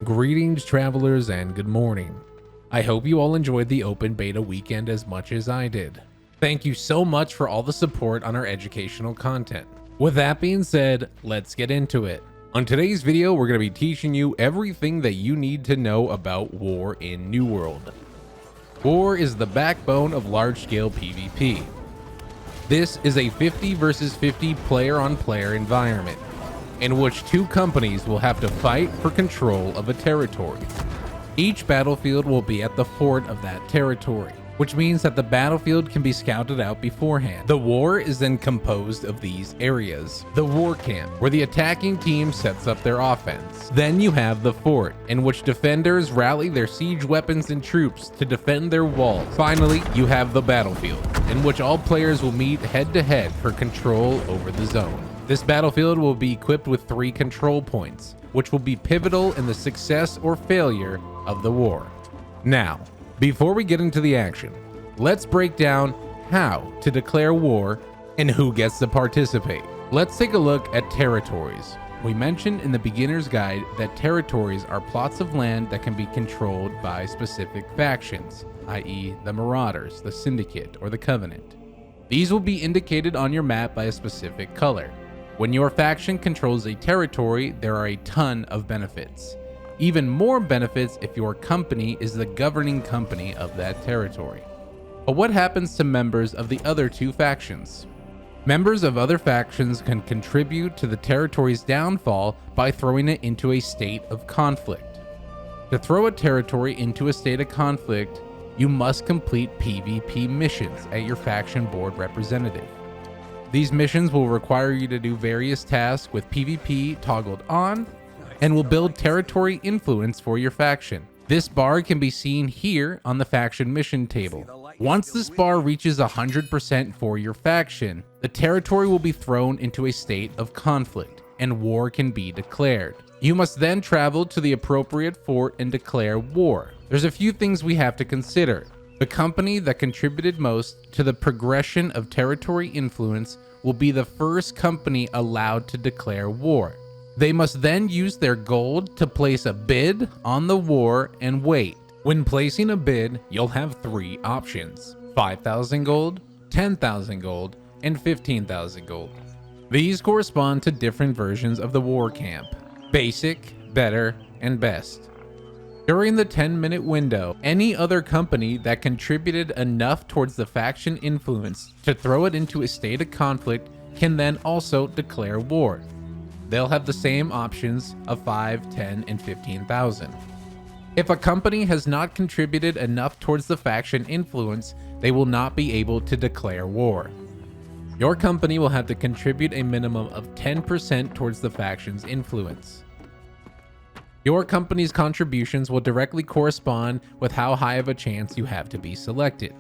Greetings travelers and good morning. I hope you all enjoyed the open beta weekend as much as I did. Thank you so much for all the support on our educational content. With that being said, let's get into it. On today's video, we're going to be teaching you everything that you need to know about war in New World. War is the backbone of large-scale PvP. This is a 50 versus 50 player-on-player environment, in which two companies will have to fight for control of a territory. Each battlefield will be at the fort of that territory, which means that the battlefield can be scouted out beforehand. The war is then composed of these areas. The war camp, where the attacking team sets up their offense. Then you have the fort, in which defenders rally their siege weapons and troops to defend their walls. Finally, you have the battlefield, in which all players will meet head-to-head for control over the zone. This battlefield will be equipped with 3 control points, which will be pivotal in the success or failure of the war. Now, before we get into the action, let's break down how to declare war and who gets to participate. Let's take a look at territories. We mentioned in the beginner's guide that territories are plots of land that can be controlled by specific factions, i.e. the Marauders, the Syndicate, or the Covenant. These will be indicated on your map by a specific color. When your faction controls a territory, there are a ton of benefits. Even more benefits if your company is the governing company of that territory. But what happens to members of the other two factions? Members of other factions can contribute to the territory's downfall by throwing it into a state of conflict. To throw a territory into a state of conflict, you must complete PvP missions at your faction board representative. These missions will require you to do various tasks with PvP toggled on, and will build territory influence for your faction. This bar can be seen here on the faction mission table. Once this bar reaches 100% for your faction, the territory will be thrown into a state of conflict, and war can be declared. You must then travel to the appropriate fort and declare war. There's a few things we have to consider. The company that contributed most to the progression of territory influence will be the first company allowed to declare war. They must then use their gold to place a bid on the war and wait. When placing a bid, you'll have 3 options: 5,000 gold, 10,000 gold, and 15,000 gold. These correspond to different versions of the war camp: basic, better, and best. During the 10-minute window, any other company that contributed enough towards the faction influence to throw it into a state of conflict can then also declare war. They'll have the same options of 5, 10, and 15,000. If a company has not contributed enough towards the faction influence, they will not be able to declare war. Your company will have to contribute a minimum of 10% towards the faction's influence. Your company's contributions will directly correspond with how high of a chance you have to be selected.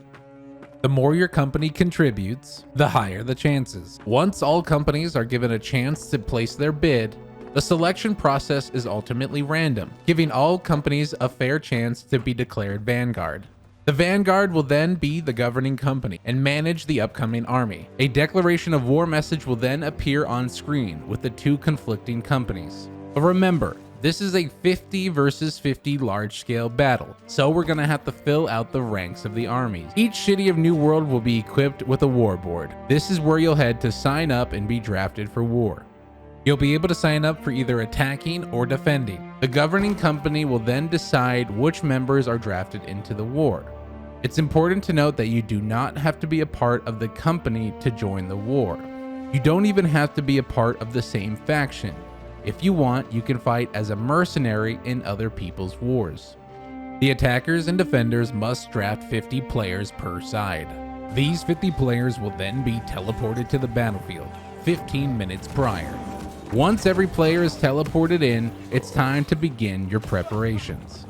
The more your company contributes, the higher the chances. Once all companies are given a chance to place their bid, the selection process is ultimately random, giving all companies a fair chance to be declared Vanguard. The Vanguard will then be the governing company and manage the upcoming army. A declaration of war message will then appear on screen with the 2 conflicting companies. But remember, this is a 50 versus 50 large-scale battle, so we're gonna have to fill out the ranks of the armies. Each city of New World will be equipped with a war board. This is where you'll head to sign up and be drafted for war. You'll be able to sign up for either attacking or defending. The governing company will then decide which members are drafted into the war. It's important to note that you do not have to be a part of the company to join the war. You don't even have to be a part of the same faction. If you want, you can fight as a mercenary in other people's wars. The attackers and defenders must draft 50 players per side. These 50 players will then be teleported to the battlefield 15 minutes prior. Once every player is teleported in, it's time to begin your preparations.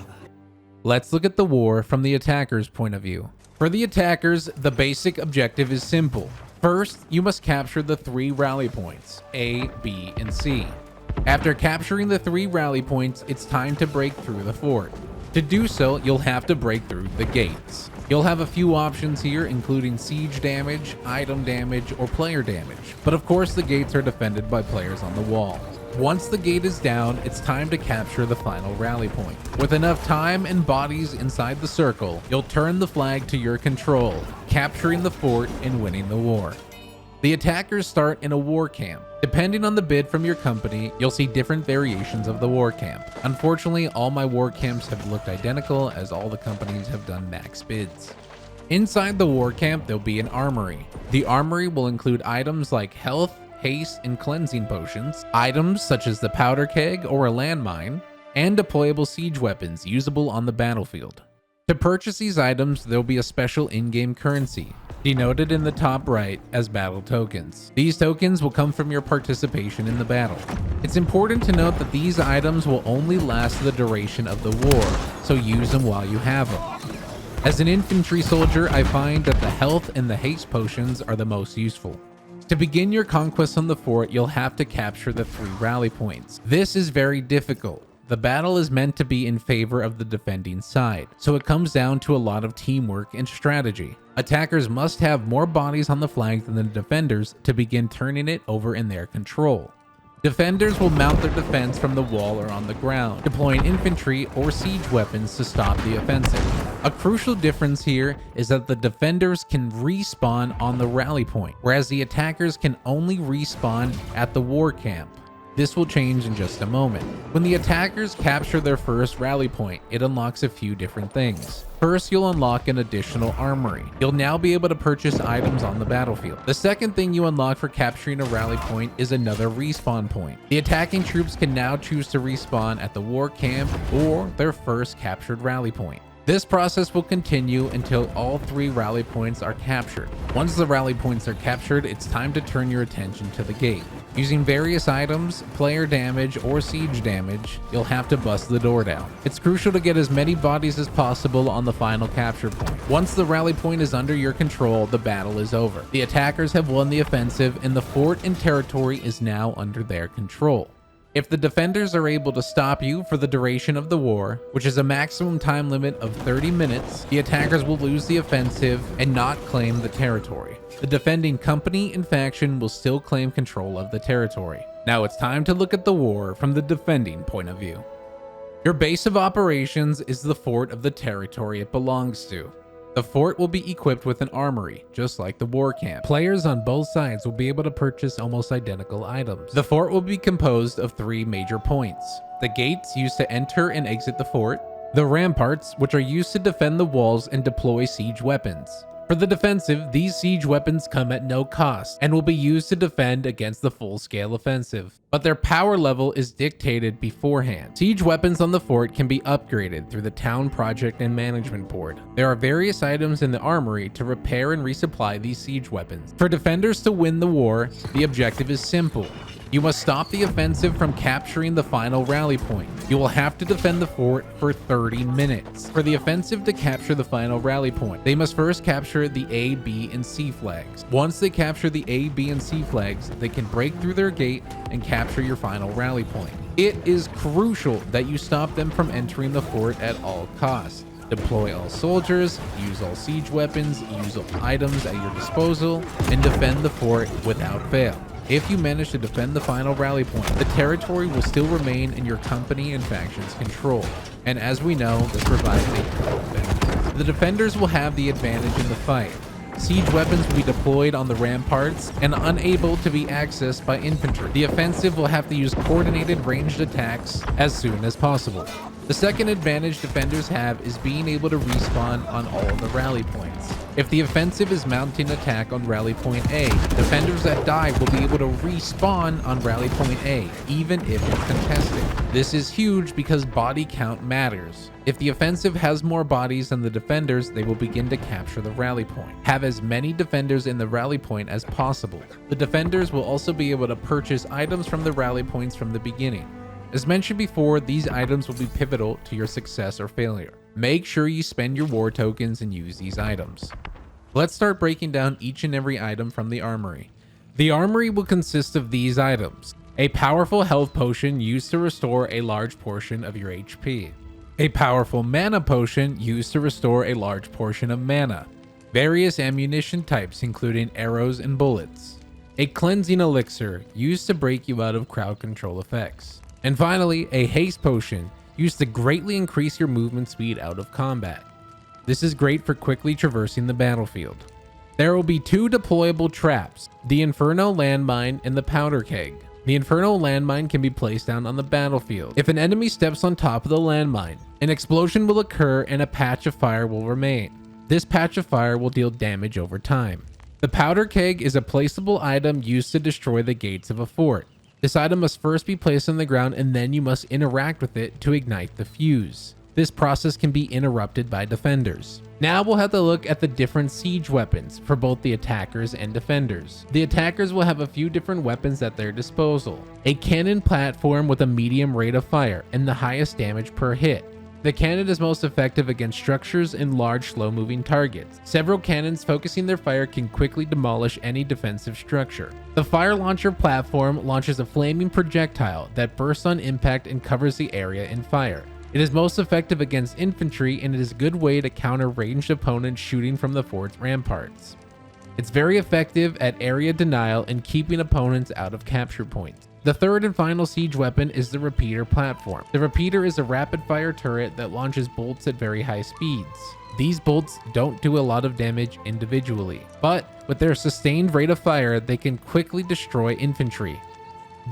Let's look at the war from the attacker's point of view. For the attackers, the basic objective is simple. First, you must capture the 3 rally points, A, B, and C. After capturing the 3 rally points, it's time to break through the fort. To do so, you'll have to break through the gates. You'll have a few options here, including siege damage, item damage, or player damage. But of course, the gates are defended by players on the wall. Once the gate is down, it's time to capture the final rally point. With enough time and bodies inside the circle, you'll turn the flag to your control, capturing the fort and winning the war. The attackers start in a war camp. Depending on the bid from your company, you'll see different variations of the war camp. Unfortunately, all my war camps have looked identical as all the companies have done max bids. Inside the war camp, there'll be an armory. The armory will include items like health, haste, and cleansing potions, items such as the powder keg or a landmine, and deployable siege weapons usable on the battlefield. To purchase these items, there'll be a special in-game currency, denoted in the top right as battle tokens. These tokens will come from your participation in the battle. It's important to note that these items will only last the duration of the war, so use them while you have them. As an infantry soldier, I find that the health and the haste potions are the most useful. To begin your conquest on the fort, you'll have to capture the 3 rally points. This is very difficult. The battle is meant to be in favor of the defending side, so it comes down to a lot of teamwork and strategy. Attackers must have more bodies on the flag than the defenders to begin turning it over in their control. Defenders will mount their defense from the wall or on the ground, deploying infantry or siege weapons to stop the offensive. A crucial difference here is that the defenders can respawn on the rally point, whereas the attackers can only respawn at the war camp. This will change in just a moment. When the attackers capture their first rally point, it unlocks a few different things. First, you'll unlock an additional armory. You'll now be able to purchase items on the battlefield. The second thing you unlock for capturing a rally point is another respawn point. The attacking troops can now choose to respawn at the war camp or their first captured rally point. This process will continue until all 3 rally points are captured. Once the rally points are captured, it's time to turn your attention to the gate. Using various items, player damage, or siege damage, you'll have to bust the door down. It's crucial to get as many bodies as possible on the final capture point. Once the rally point is under your control, the battle is over. The attackers have won the offensive, and the fort and territory is now under their control. If the defenders are able to stop you for the duration of the war, which is a maximum time limit of 30 minutes, the attackers will lose the offensive and not claim the territory. The defending company and faction will still claim control of the territory. Now it's time to look at the war from the defending point of view. Your base of operations is the fort of the territory it belongs to. The fort will be equipped with an armory, just like the war camp. Players on both sides will be able to purchase almost identical items. The fort will be composed of 3 major points: the gates used to enter and exit the fort, the ramparts, which are used to defend the walls and deploy siege weapons. For the defensive, these siege weapons come at no cost and will be used to defend against the full-scale offensive, but their power level is dictated beforehand. Siege weapons on the fort can be upgraded through the Town Project and Management Board. There are various items in the armory to repair and resupply these siege weapons. For defenders to win the war, the objective is simple. You must stop the offensive from capturing the final rally point. You will have to defend the fort for 30 minutes. For the offensive to capture the final rally point, they must first capture the A, B, and C flags. Once they capture the A, B, and C flags, they can break through their gate and capture your final rally point. It is crucial that you stop them from entering the fort at all costs. Deploy all soldiers, use all siege weapons, use all items at your disposal, and defend the fort without fail. If you manage to defend the final rally point, the territory will still remain in your company and faction's control. And as we know, this provides a total advantage. The defenders will have the advantage in the fight. Siege weapons will be deployed on the ramparts and unable to be accessed by infantry. The offensive will have to use coordinated ranged attacks as soon as possible. The second advantage defenders have is being able to respawn on all of the rally points. If the offensive is mounting attack on rally point A, defenders that die will be able to respawn on rally point A, even if it's contested. This is huge because body count matters. If the offensive has more bodies than the defenders, they will begin to capture the rally point. Have as many defenders in the rally point as possible. The defenders will also be able to purchase items from the rally points from the beginning. As mentioned before, these items will be pivotal to your success or failure. Make sure you spend your war tokens and use these items. Let's start breaking down each and every item from the armory. The armory will consist of these items: a powerful health potion used to restore a large portion of your HP, a powerful mana potion used to restore a large portion of mana, various ammunition types including arrows and bullets, a cleansing elixir used to break you out of crowd control effects. And finally, a haste potion used to greatly increase your movement speed out of combat. This is great for quickly traversing the battlefield. There will be 2 deployable traps, the Inferno landmine and the powder keg. The Inferno landmine can be placed down on the battlefield. If an enemy steps on top of the landmine, an explosion will occur and a patch of fire will remain. This patch of fire will deal damage over time. The powder keg is a placeable item used to destroy the gates of a fort. This item must first be placed on the ground and then you must interact with it to ignite the fuse. This process can be interrupted by defenders. Now we'll have to look at the different siege weapons for both the attackers and defenders. The attackers will have a few different weapons at their disposal. A cannon platform with a medium rate of fire and the highest damage per hit. The cannon is most effective against structures and large slow-moving targets. Several cannons focusing their fire can quickly demolish any defensive structure. The fire launcher platform launches a flaming projectile that bursts on impact and covers the area in fire. It is most effective against infantry and it is a good way to counter ranged opponents shooting from the fort's ramparts. It's very effective at area denial and keeping opponents out of capture points. The third and final siege weapon is the repeater platform. The repeater is a rapid fire turret that launches bolts at very high speeds. These bolts don't do a lot of damage individually, but with their sustained rate of fire, they can quickly destroy infantry.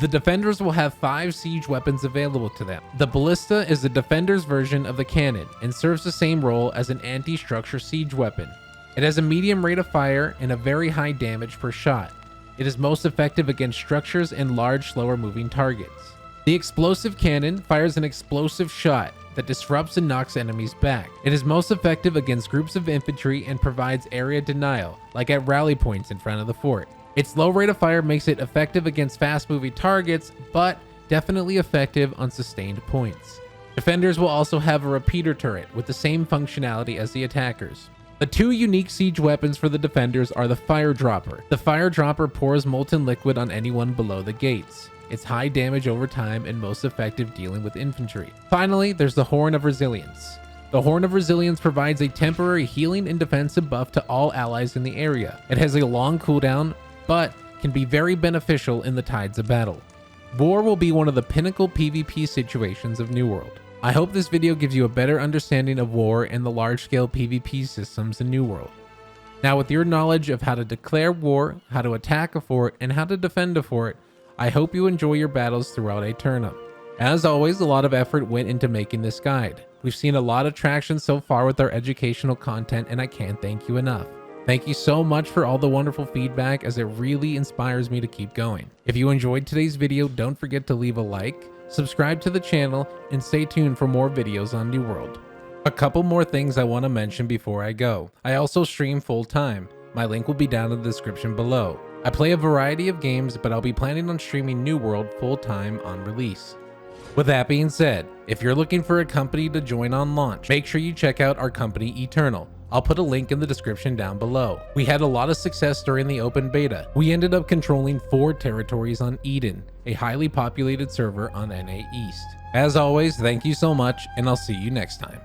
The defenders will have 5 siege weapons available to them. The ballista is the defender's version of the cannon and serves the same role as an anti-structure siege weapon. It has a medium rate of fire and a very high damage per shot. It is most effective against structures and large, slower moving targets. The explosive cannon fires an explosive shot that disrupts and knocks enemies back. It is most effective against groups of infantry and provides area denial, like at rally points in front of the fort. Its low rate of fire makes it effective against fast-moving targets, but definitely effective on sustained points. Defenders will also have a repeater turret with the same functionality as the attackers. The 2 unique siege weapons for the defenders are the fire dropper. The fire dropper pours molten liquid on anyone below the gates. It's high damage over time and most effective dealing with infantry. Finally, there's the Horn of Resilience. The Horn of Resilience provides a temporary healing and defensive buff to all allies in the area. It has a long cooldown, but can be very beneficial in the tides of battle. War will be one of the pinnacle PvP situations of New World. I hope this video gives you a better understanding of war and the large-scale PvP systems in New World. Now with your knowledge of how to declare war, how to attack a fort, and how to defend a fort, I hope you enjoy your battles throughout Aeternum. As always, a lot of effort went into making this guide. We've seen a lot of traction so far with our educational content and I can't thank you enough. Thank you so much for all the wonderful feedback as it really inspires me to keep going. If you enjoyed today's video, don't forget to leave a like, subscribe to the channel, and stay tuned for more videos on New World. A couple more things I want to mention before I go. I also stream full-time. My link will be down in the description below. I play a variety of games, but I'll be planning on streaming New World full-time on release. With that being said, if you're looking for a company to join on launch, make sure you check out our company Aeternum. I'll put a link in the description down below. We had a lot of success during the open beta. We ended up controlling 4 territories on Eden, a highly populated server on NA East. As always, thank you so much, and I'll see you next time.